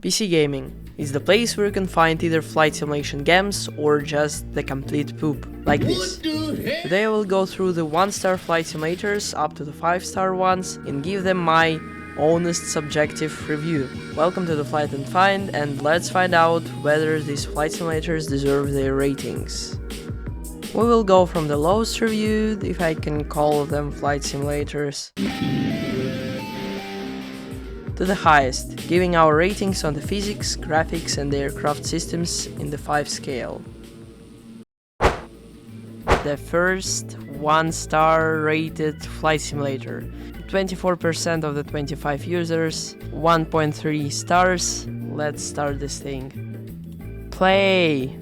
PC Gaming is the place where you can find either flight simulation games or just the complete poop, like this. Today I will go through the 1-star flight simulators up to the 5-star ones and give them my honest subjective review. Welcome to the Flight and Find, and let's find out whether these flight simulators deserve their ratings. We will go from the lowest reviewed, if I can call them flight simulators, to the highest, giving our ratings on the physics, graphics and the aircraft systems in the 5 scale. The first 1-star rated flight simulator. 24% of the 25 users, 1.3 stars. Let's start this thing. Play!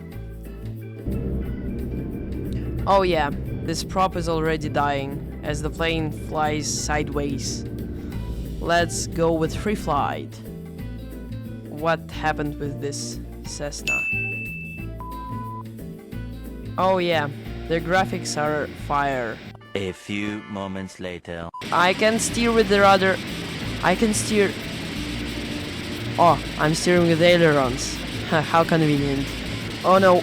Oh yeah, this prop is already dying as the plane flies sideways. Let's go with free flight. What happened with this Cessna? Oh yeah, the graphics are fire. A few moments later. I can steer with the rudder. I can steer. Oh, I'm steering with ailerons. How convenient. Oh no.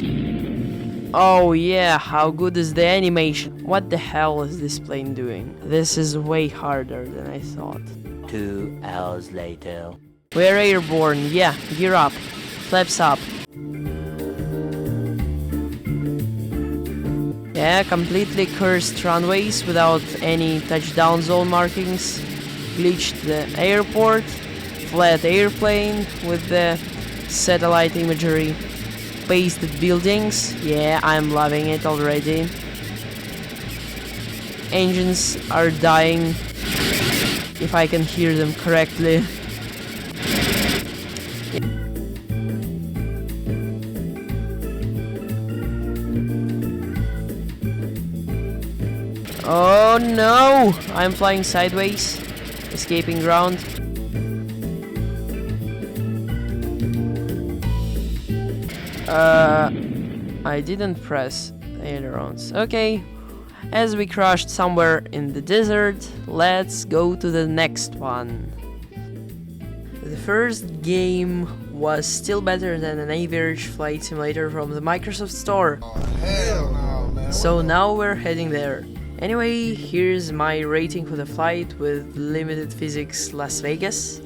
Oh yeah, how good is the animation? What the hell is this plane doing? This is way harder than I thought. 2 hours later. We're airborne, yeah, gear up. Flaps up. Yeah, completely cursed runways without any touchdown zone markings. Glitched the airport. Flat airplane with the satellite imagery. Pasted buildings. Yeah, I'm loving it already. Engines are dying, if I can hear them correctly. Oh no! I'm flying sideways, escaping ground. I didn't press ailerons. Okay, as we crashed somewhere in the desert, let's go to the next one. The first game was still better than an average flight simulator from the Microsoft Store. Oh, hell no, man. So now we're heading there. Anyway, here's my rating for the flight with limited physics Las Vegas.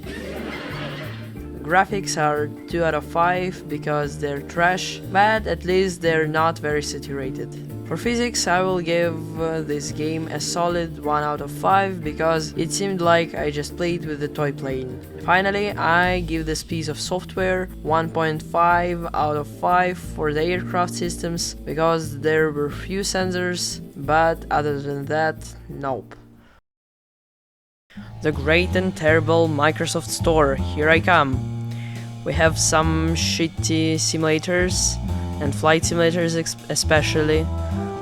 Graphics are 2 out of 5 because they're trash, but at least they're not very saturated. For physics, I will give this game a solid 1 out of 5 because it seemed like I just played with a toy plane. Finally, I give this piece of software 1.5 out of 5 for the aircraft systems because there were few sensors, but other than that, nope. The great and terrible Microsoft Store, here I come. We have some shitty simulators and flight simulators especially,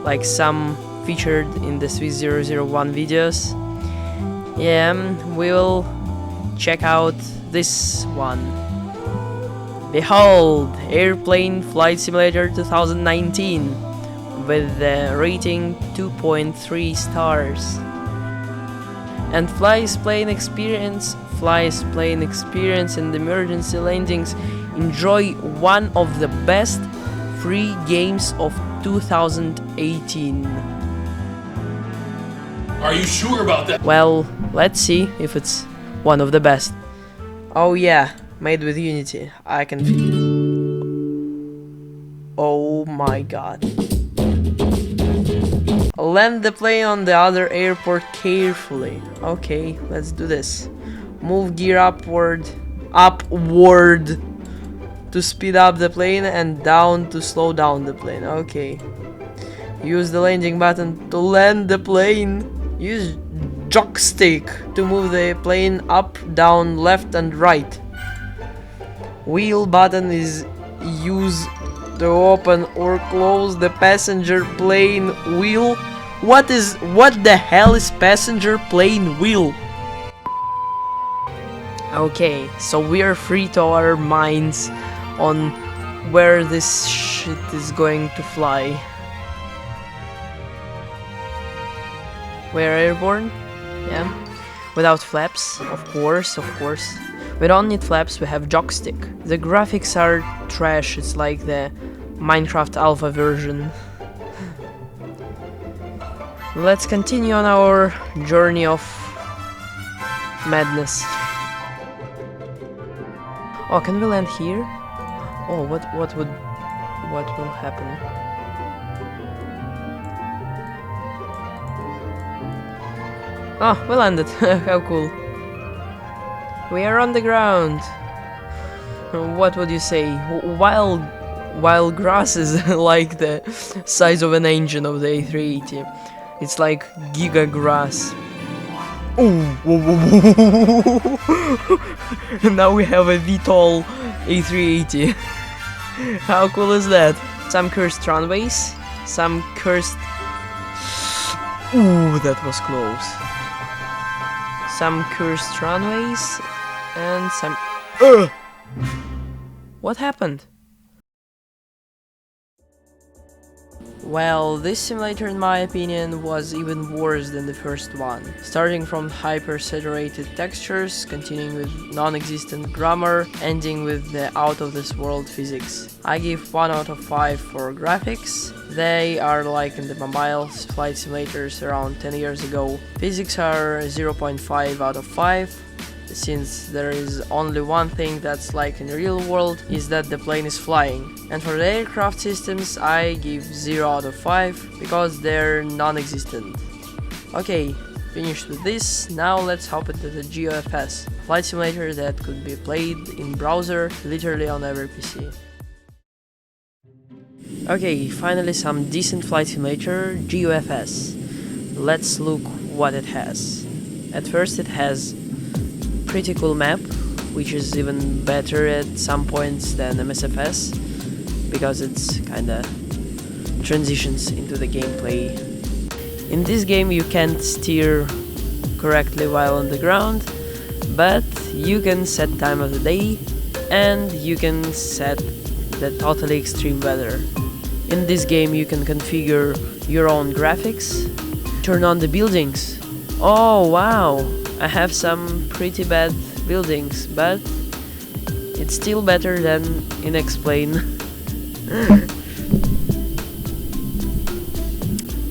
like some featured in the Swiss 001 videos. Yeah, we will check out this one. Behold, Airplane Flight Simulator 2019 with the rating 2.3 stars. And flies plane experience and emergency landings. Enjoy one of the best free games of 2018. Are you sure about that? Well, let's see if it's one of the best. Oh yeah, made with Unity. I can feel. Oh my god. Land the plane on the other airport carefully. Okay, let's do this. Move gear upward to speed up the plane and down to slow down the plane. Okay. Use the landing button to land the plane. Use joystick to move the plane up, down, left and right. Wheel button is used to open or close the passenger plane wheel. What the hell is passenger plane wheel? Okay, so we are free to our minds on where this shit is going to fly. We're airborne, yeah. Without flaps, of course. We don't need flaps, we have joystick. The graphics are trash, it's like the Minecraft alpha version. Let's continue on our journey of madness. Oh, can we land here? Oh, what will happen? Oh, we landed. How cool. We are on the ground. What would you say? Wild grass is like the size of an engine of the A380. It's like giga grass. Oh, now we have a VTOL A380. How cool is that? Some cursed runways, some cursed... Ooh, that was close. Some cursed runways, and some... What happened? Well, this simulator in my opinion was even worse than the first one. Starting from hyper-saturated textures, continuing with non-existent grammar, ending with the out-of-this-world physics. I give 1 out of 5 for graphics. They are like in the mobile flight simulators around 10 years ago. Physics are 0.5 out of 5. Since there is only one thing that's like in the real world, is that the plane is flying. And for the aircraft systems I give 0 out of 5 because they're non-existent. Okay, finished with this, now let's hop into the GeoFS, flight simulator that could be played in browser literally on every PC. Okay, finally some decent flight simulator, GeoFS. Let's look what it has. At first it has pretty cool map, which is even better at some points than MSFS, because it's kinda transitions into the gameplay. In this game you can't steer correctly while on the ground, but you can set time of the day and you can set the totally extreme weather. In this game you can configure your own graphics, turn on the buildings. Oh wow! I have some pretty bad buildings, but it's still better than in Explain.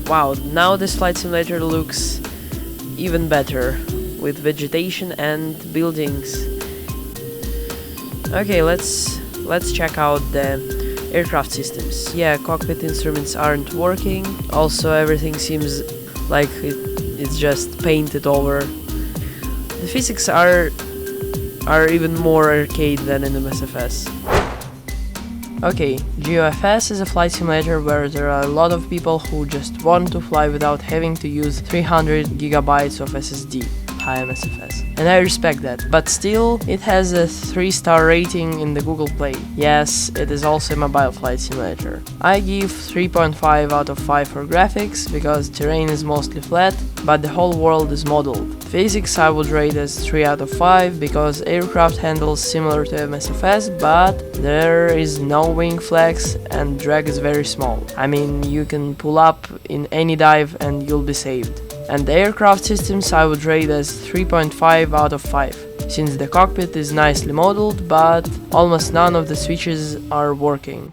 Wow, now this flight simulator looks even better with vegetation and buildings. Okay, let's check out the aircraft systems. Yeah, cockpit instruments aren't working. Also, everything seems like it's just painted over. The physics are even more arcade than in MSFS. Okay, GeoFS is a flight simulator where there are a lot of people who just want to fly without having to use 300 GB of SSD. Hi MSFS. And I respect that, but still it has a 3-star rating in the Google Play. Yes, it is also a mobile flight simulator. I give 3.5 out of 5 for graphics because terrain is mostly flat, but the whole world is modeled. Physics I would rate as 3 out of 5 because aircraft handles similar to MSFS, but there is no wing flex and drag is very small. I mean, you can pull up in any dive and you'll be saved. And the aircraft systems I would rate as 3.5 out of 5, since the cockpit is nicely modeled, but almost none of the switches are working.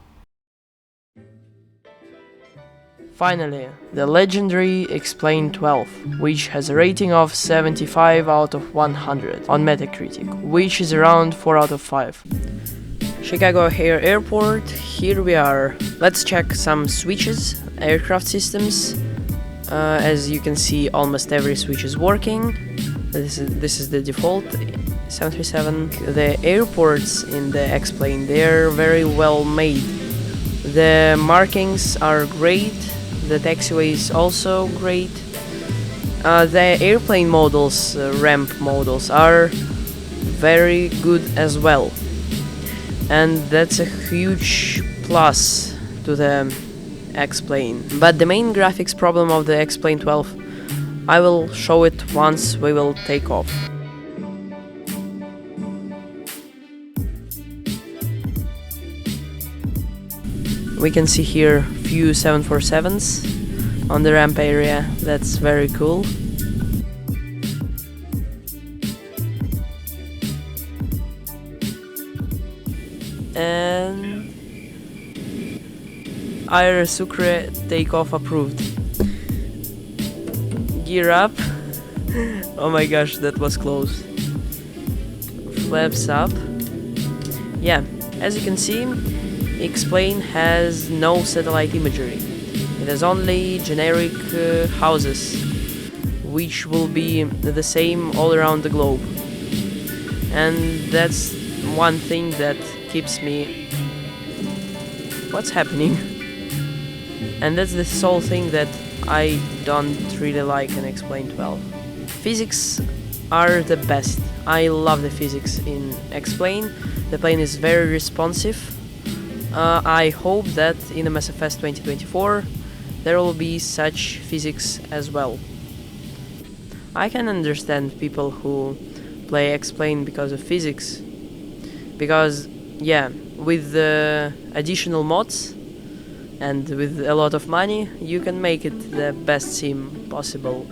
Finally, the legendary Explain 12, which has a rating of 75 out of 100 on Metacritic, which is around 4 out of 5. Chicago O'Hare Airport, here we are. Let's check some switches, aircraft systems. As you can see, almost every switch is working. This is the default 737. The airports in the Explain, they're very well made. The markings are great. The taxiway is also great. The airplane models, ramp models, are very good as well. And that's a huge plus to the Explain. But the main graphics problem of the Explain 12, I will show it once we will take off. We can see here few 747s on the ramp area, that's very cool. and Air Sucre takeoff approved. Gear up. Oh my gosh, that was close. Flaps up. Yeah, as you can see, X-Plane has no satellite imagery. It has only generic houses, which will be the same all around the globe. And that's one thing that keeps me... What's happening? And that's the sole thing that I don't really like in X-Plane 12. Physics are the best. I love the physics in X-Plane. The plane is very responsive. I hope that in MSFS 2024 there will be such physics as well. I can understand people who play X-Plane because of physics. Because, yeah, with the additional mods and with a lot of money, you can make it the best sim possible.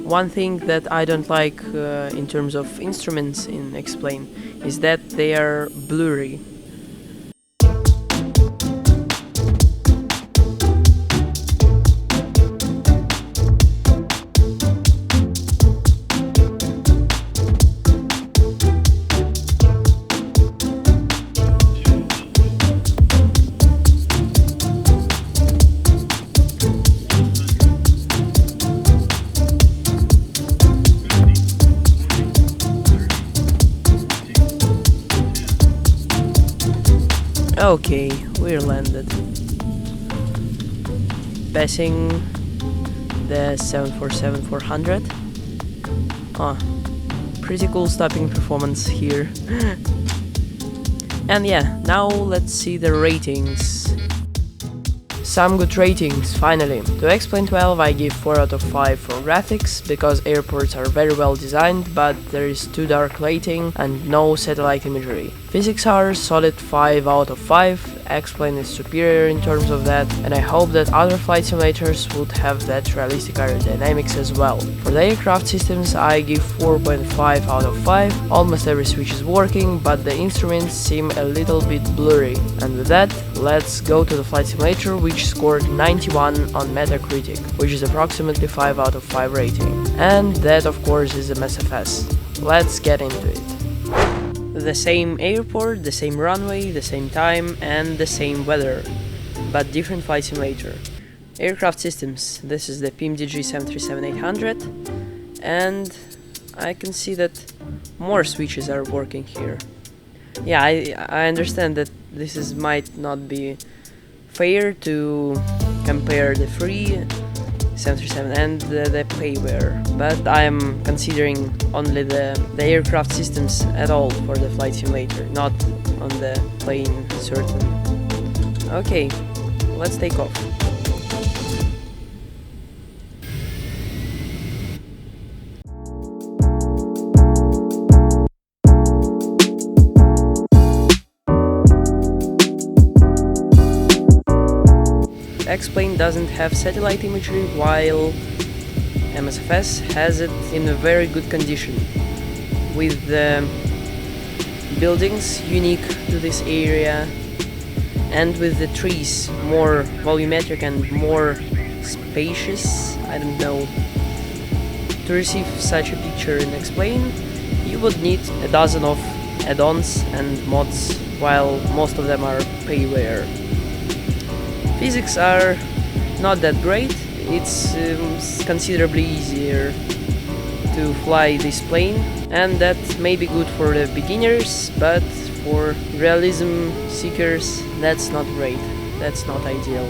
One thing that I don't like in terms of instruments in X-Plane is that they are blurry. Okay, we're landed. Passing the 747-400. Oh, pretty cool stopping performance here. And yeah, now let's see the ratings. Some good ratings, finally. To X-Plane 12 I give 4 out of 5 for graphics, because airports are very well designed, but there is too dark lighting and no satellite imagery. Physics are solid 5 out of 5, X-Plane is superior in terms of that, and I hope that other flight simulators would have that realistic aerodynamics as well. For the aircraft systems I give 4.5 out of 5, almost every switch is working, but the instruments seem a little bit blurry. And with that, let's go to the flight simulator, which scored 91 on Metacritic, which is approximately 5 out of 5 rating. And that of course is MSFS. Let's get into it. The same airport, the same runway, the same time, and the same weather, but different flight simulator. Aircraft systems, this is the PMDG 737-800, and I can see that more switches are working here. Yeah, I understand that this might not be fair to compare the free 737 and the payware, but I am considering only the aircraft systems at all for the flight simulator, not on the plane certain. Okay, let's take off. X-Plane doesn't have satellite imagery, while MSFS has it in a very good condition, with the buildings unique to this area and with the trees more volumetric and more spacious. I don't know. To receive such a picture in X-Plane, you would need a dozen of add-ons and mods, while most of them are payware. Physics are not that great. It's considerably easier to fly this plane, and that may be good for the beginners, but for realism seekers that's not great, that's not ideal.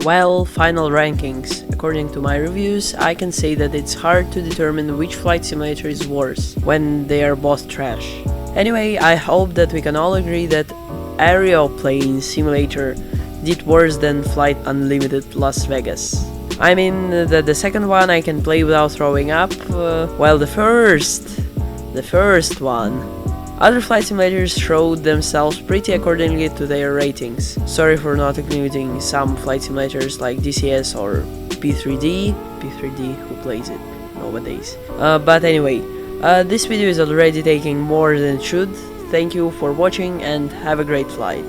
Well, final rankings. According to my reviews, I can say that it's hard to determine which flight simulator is worse, when they are both trash. Anyway, I hope that we can all agree that Aeroplane Simulator did worse than Flight Unlimited Las Vegas. I mean, that the second one I can play without throwing up, while the first one. Other flight simulators showed themselves pretty accordingly to their ratings. Sorry for not including some flight simulators like DCS or P3D, who plays it nowadays. But anyway, this video is already taking more than it should. Thank you for watching and have a great flight.